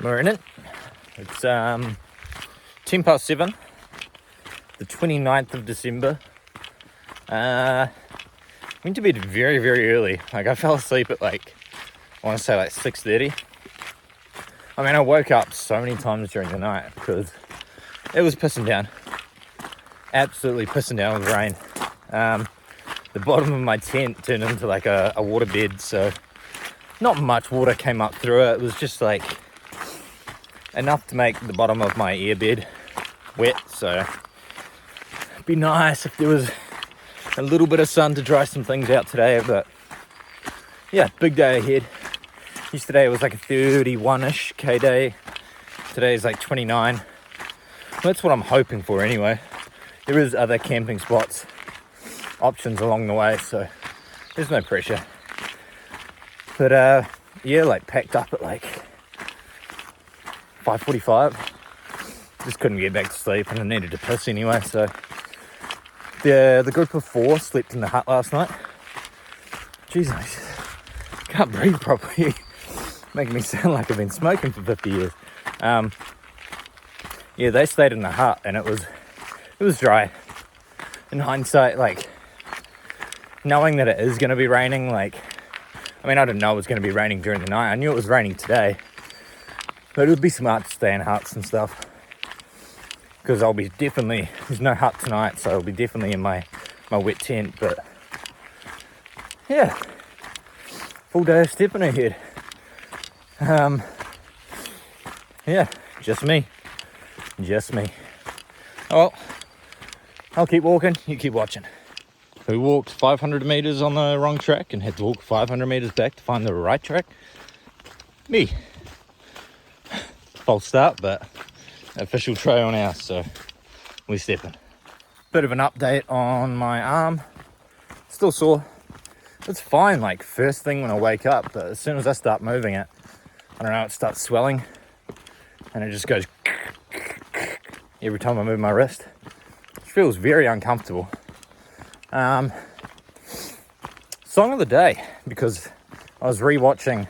We're in it. It's 7 the 29th of December. Went to bed very, very early. Like, I fell asleep at I want to say 6:30. I mean, I woke up so many times during the night because it was pissing down. Absolutely pissing down with rain. The bottom of my tent turned into a waterbed, so not much water came up through it. It was just enough to make the bottom of my airbed wet, so it'd be nice if there was a little bit of sun to dry some things out today. But yeah, big day ahead. Yesterday it was a 31-ish K day. Today's 29. Well, that's what I'm hoping for anyway. There is other camping spots, options along the way, so there's no pressure. But yeah, packed up at 5:45. Just couldn't get back to sleep and I needed to piss anyway, so the group of 4 slept in the hut last night. Jeez, I can't breathe properly. Making me sound like I've been smoking for 50 years. Yeah, they stayed in the hut and it was dry. In hindsight, knowing that it is going to be raining, I didn't know it was going to be raining during the night. I knew it was raining today, but it would be smart to stay in huts and stuff, because there's no hut tonight, so I'll be definitely in my wet tent. But yeah, full day of stepping ahead. Yeah, just me. Oh, well, I'll keep walking, you keep watching. We walked 500 meters on the wrong track and had to walk 500 meters back to find the right track. Me. False start, but official trail now, so we're stepping. Bit of an update on my arm. Still sore. It's fine, first thing when I wake up, but as soon as I start moving it, I don't know, it starts swelling and it just goes every time I move my wrist. It feels very uncomfortable. Song of the day, because I was rewatching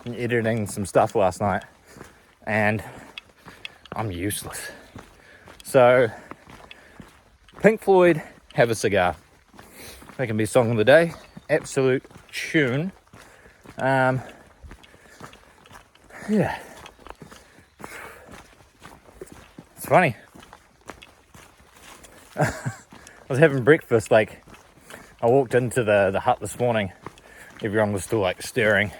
and editing some stuff last night and I'm useless. So Pink Floyd, Have a Cigar. That can be song of the day. Absolute tune. Yeah. It's funny. I was having breakfast, I walked into the hut this morning. Everyone was still stirring.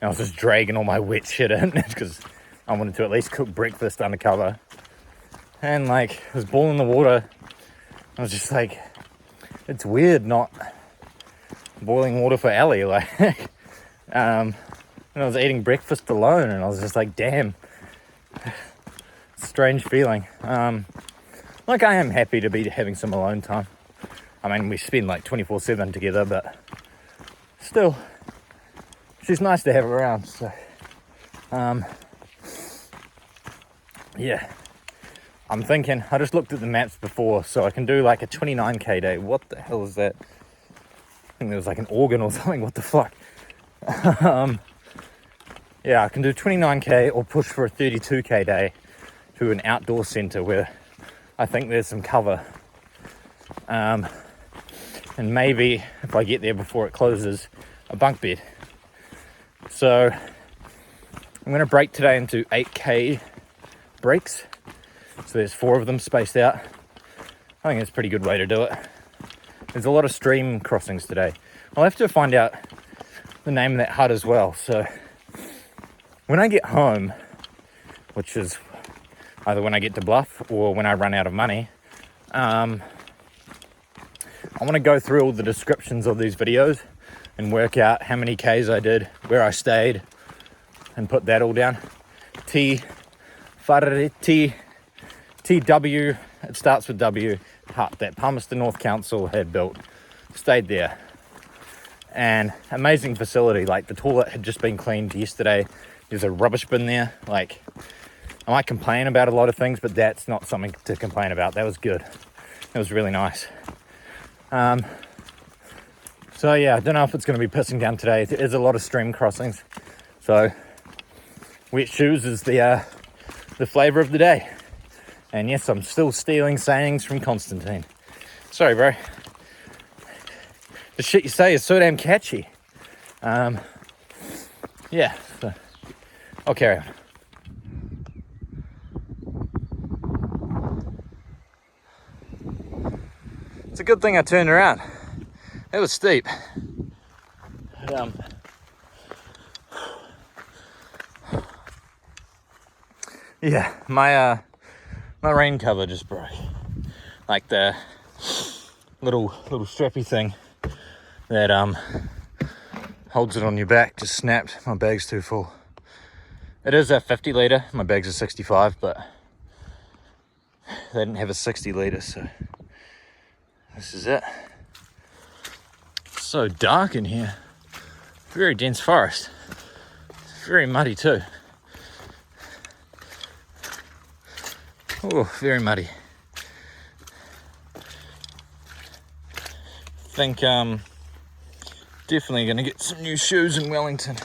And I was just dragging all my wet shit in because I wanted to at least cook breakfast undercover. And it was boiling the water. I was just it's weird not boiling water for Ellie. And I was eating breakfast alone and I was just damn. Strange feeling. I am happy to be having some alone time. I mean, we spend 24/7 together, but still, she's nice to have around. So, yeah, I'm thinking, I just looked at the maps before, so I can do a 29k day. What the hell is that? I think there was an organ or something. What the fuck? Yeah, I can do 29k or push for a 32k day to an outdoor centre where I think there's some cover. And maybe if I get there before it closes, a bunk bed. So I'm going to break today into 8k breaks. So there's 4 of them spaced out. I think it's a pretty good way to do it. There's a lot of stream crossings today. I'll have to find out the name of that hut as well. So when I get home, which is either when I get to Bluff or when I run out of money, I want to go through all the descriptions of these videos and work out how many Ks I did, where I stayed, and put that all down. TW, it starts with W, hut that Palmerston North Council had built. Stayed there. And amazing facility, the toilet had just been cleaned yesterday. There's a rubbish bin there. I might complain about a lot of things, but that's not something to complain about. That was good. It was really nice. So yeah, I don't know if it's going to be pissing down today. There's a lot of stream crossings. So wet shoes is the flavour of the day. And yes, I'm still stealing sayings from Constantine. Sorry, bro. The shit you say is so damn catchy. Yeah, so I'll carry on. It's a good thing I turned around. It was steep. Yeah, my rain cover just broke. Like the little strappy thing that holds it on your back just snapped. My bag's too full. It is a 50 litre. My bag's a 65, but they didn't have a 60 litre, so this is it. It's so dark in here. Very dense forest. It's very muddy too. Oh, very muddy. Think definitely gonna get some new shoes in Wellington.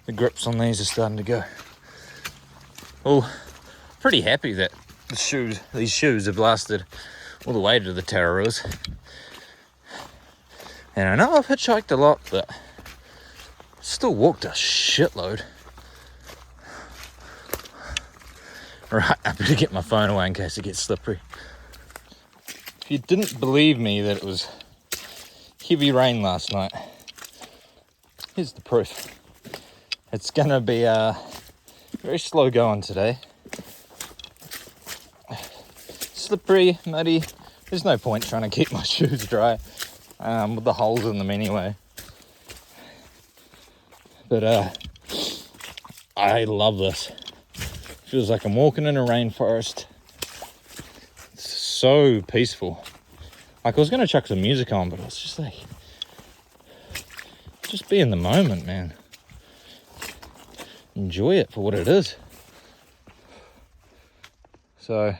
The grips on these are starting to go. Well, pretty happy that these shoes have lasted all the way to the Araroas. And I know I've hitchhiked a lot, but still walked a shitload. Right, I better get my phone away in case it gets slippery. If you didn't believe me that it was heavy rain last night, here's the proof. It's gonna be very slow going today. Slippery, muddy. There's no point trying to keep my shoes dry with the holes in them anyway. But I love this. Feels like I'm walking in a rainforest. It's so peaceful. Like I was gonna chuck some music on, but I was just like, just be in the moment, man. Enjoy it for what it is. So,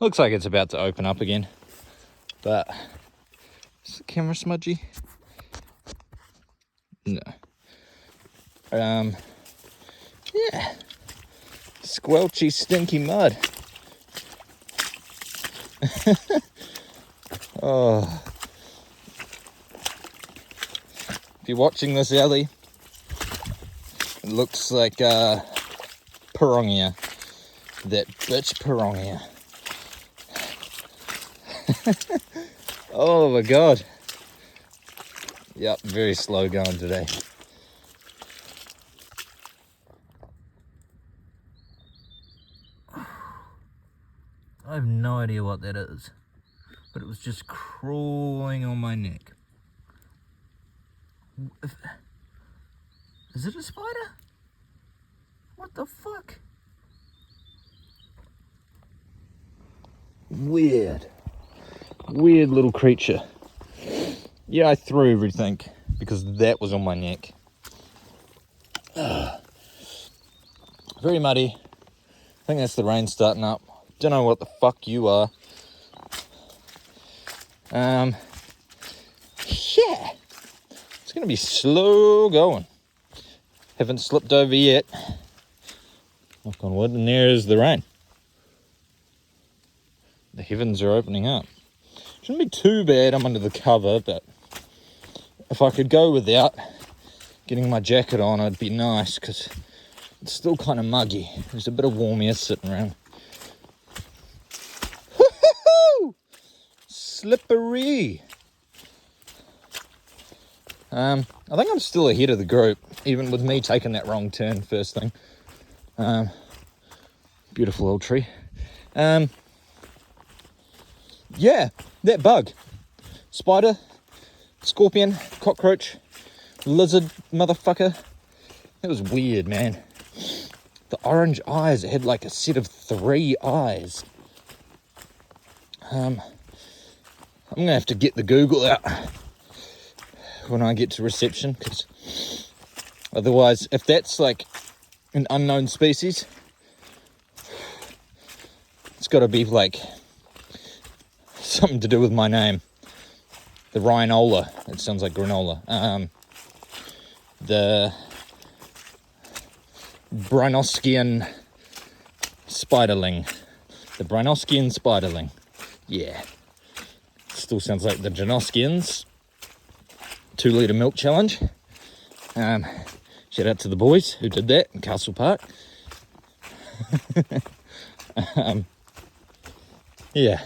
looks like it's about to open up again, but is the camera smudgy? No. Yeah. Squelchy, stinky mud. Oh. If you're watching this, Ellie, it looks like Piranha. That bitch Piranha. Oh my god. Yep, very slow going today. I have no idea what that is, but it was just crawling on my neck. Is it a spider? What the fuck? Weird little creature. Yeah, I threw everything because that was on my neck. Very muddy. I think that's the rain starting up. Don't know what the fuck you are. Yeah. It's gonna be slow going. Haven't slipped over yet. Knock on wood, and there's the rain. The heavens are opening up. Shouldn't be too bad, I'm under the cover, but if I could go without getting my jacket on, it'd be nice, because it's still kind of muggy. There's a bit of warm air sitting around. Slippery. I think I'm still ahead of the group, even with me taking that wrong turn first thing. Beautiful old tree. Yeah, that bug. Spider, scorpion, cockroach, lizard, motherfucker. That was weird, man. The orange eyes, it had like a set of 3 eyes. I'm gonna have to get the Google out when I get to reception, because otherwise, if that's like an unknown species, it's got to be like something to do with my name. The rhinola. It sounds like granola. The Brinoskian spiderling. The Brinoskian spiderling. Yeah. Still sounds like the Janoskians 2 litre milk challenge. Shout out to the boys who did that in Castle Park. Yeah.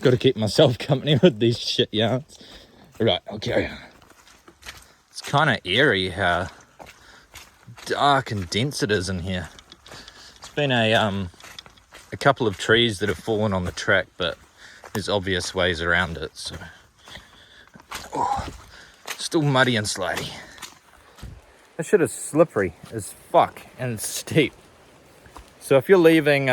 Got to keep myself company with these shit yarns. Right, okay. It's kind of eerie how dark and dense it is in here. It's been a couple of trees that have fallen on the track, but there's obvious ways around it, so. Oh, still muddy and slidey. That shit is slippery as fuck and steep. So if you're leaving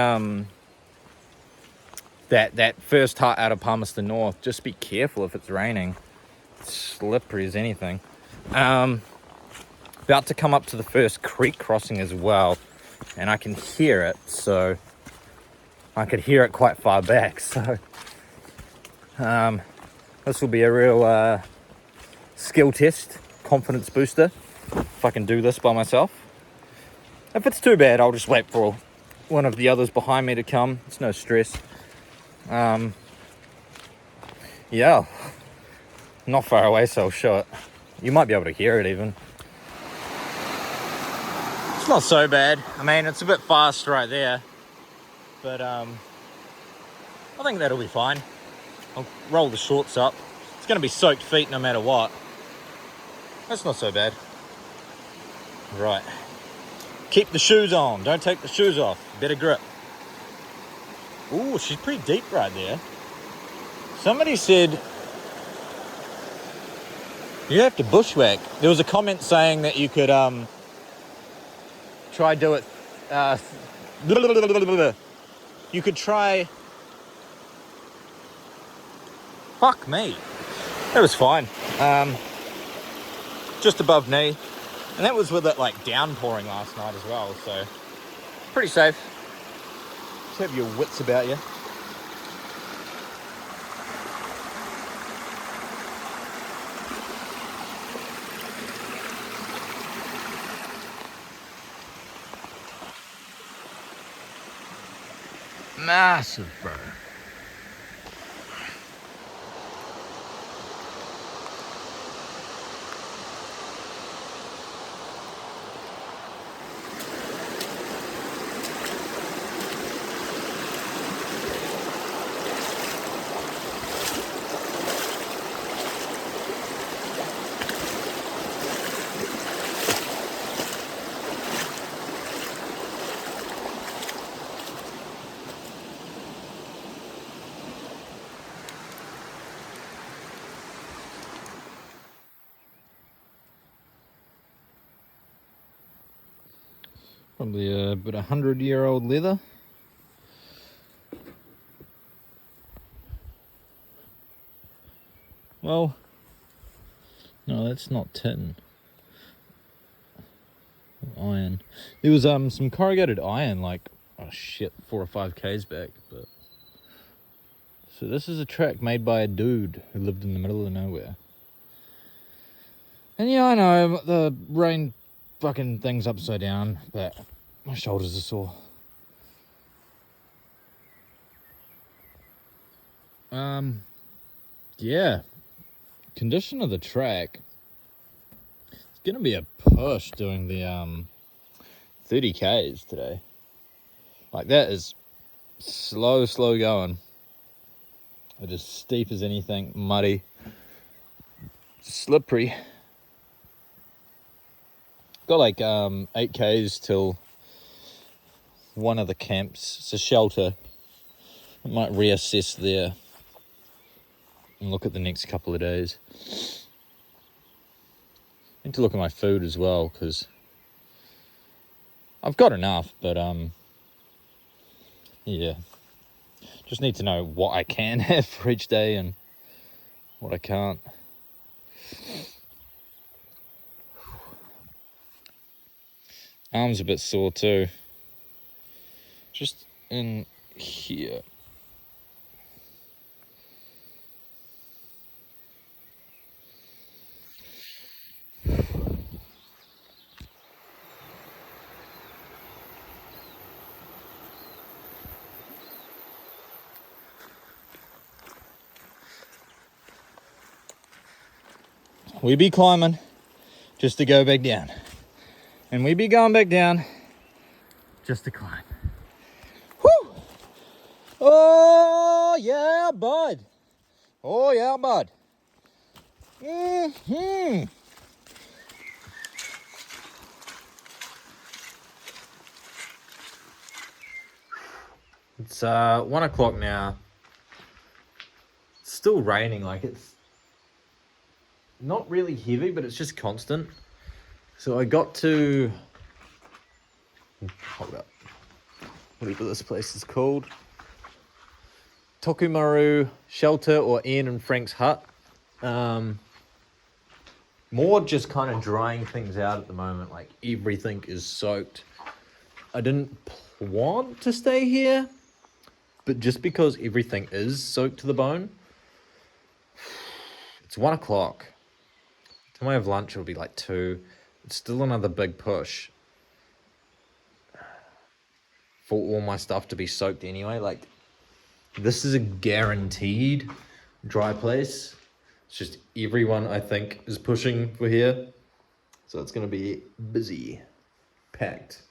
that first hut out of Palmerston North, just be careful if it's raining. It's slippery as anything. About to come up to the first creek crossing as well, and I can hear it, so I could hear it quite far back. So this will be a real skill test, confidence booster, if I can do this by myself. If it's too bad, I'll just wait for one of the others behind me to come. It's no stress. Yeah, not far away, so I'll show it. You might be able to hear it even. It's not so bad. I mean, it's a bit fast right there, but I think that'll be fine. I'll roll the shorts up. It's going to be soaked feet no matter what. That's not so bad. Right. Keep the shoes on. Don't take the shoes off. Better grip. Ooh, she's pretty deep right there. Somebody said you have to bushwhack. There was a comment saying that you could try do it. You could try. Fuck me. That was fine. Just above knee. And that was with it like downpouring last night as well, so pretty safe. Just have your wits about you. Massive, bro. Probably about 100-year-old leather. Well, no, that's not tin. Iron. There was some corrugated iron, like, oh shit, 4 or 5 k's back. But so this is a track made by a dude who lived in the middle of nowhere. And yeah, I know the rain fucking thing's upside down, but my shoulders are sore. Yeah. Condition of the track. It's gonna be a push doing the 30 k's today. Like, that is slow going. It is steep as anything, muddy, slippery. Got like 8 k's till one of the camps. It's a shelter. I might reassess there and look at the next couple of days. I need to look at my food as well, because I've got enough, but yeah, just need to know what I can have for each day and what I can't. Arm's a bit sore too. Just in here. we be climbing just to go back down. And we be going back down just to climb. Woo! Oh, yeah, bud. Oh, yeah, bud. Mm-hmm. It's 1 o'clock now. It's still raining, like it's not really heavy, but it's just constant. So I got to, hold up, whatever this place is called, Tokumaru Shelter, or Ian and Frank's hut. More just kind of drying things out at the moment, like everything is soaked. I didn't want to stay here, but just because everything is soaked to the bone, it's 1 o'clock. Time I have lunch, it'll be like 2. It's still another big push for all my stuff to be soaked anyway. Like, this is a guaranteed dry place. It's just everyone, I think, is pushing for here. So it's going to be busy, packed.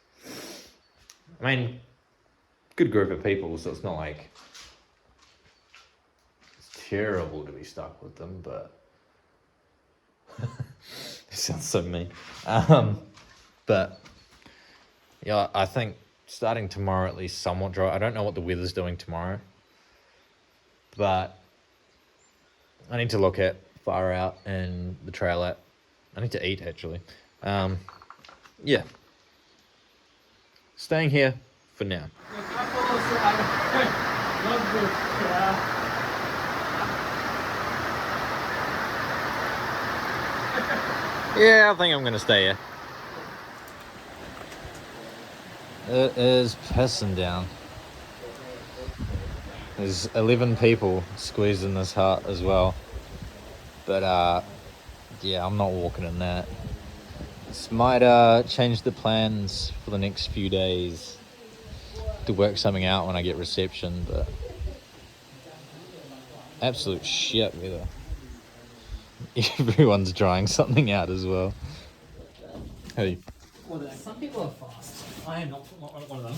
I mean, good group of people, so it's not like it's terrible to be stuck with them, but it sounds so mean. But yeah, I think starting tomorrow at least somewhat dry. I don't know what the weather's doing tomorrow, but I need to look at Far Out and the Trail app. I need to eat actually. Yeah, staying here for now. Yeah, I think I'm gonna stay here. It is pissing down. There's 11 people squeezed in this hut as well. But yeah, I'm not walking in that. This might change the plans for the next few days to work something out when I get reception, but absolute shit weather. Everyone's trying something out as well. Hey. Well, some people are fast. I am not one of them.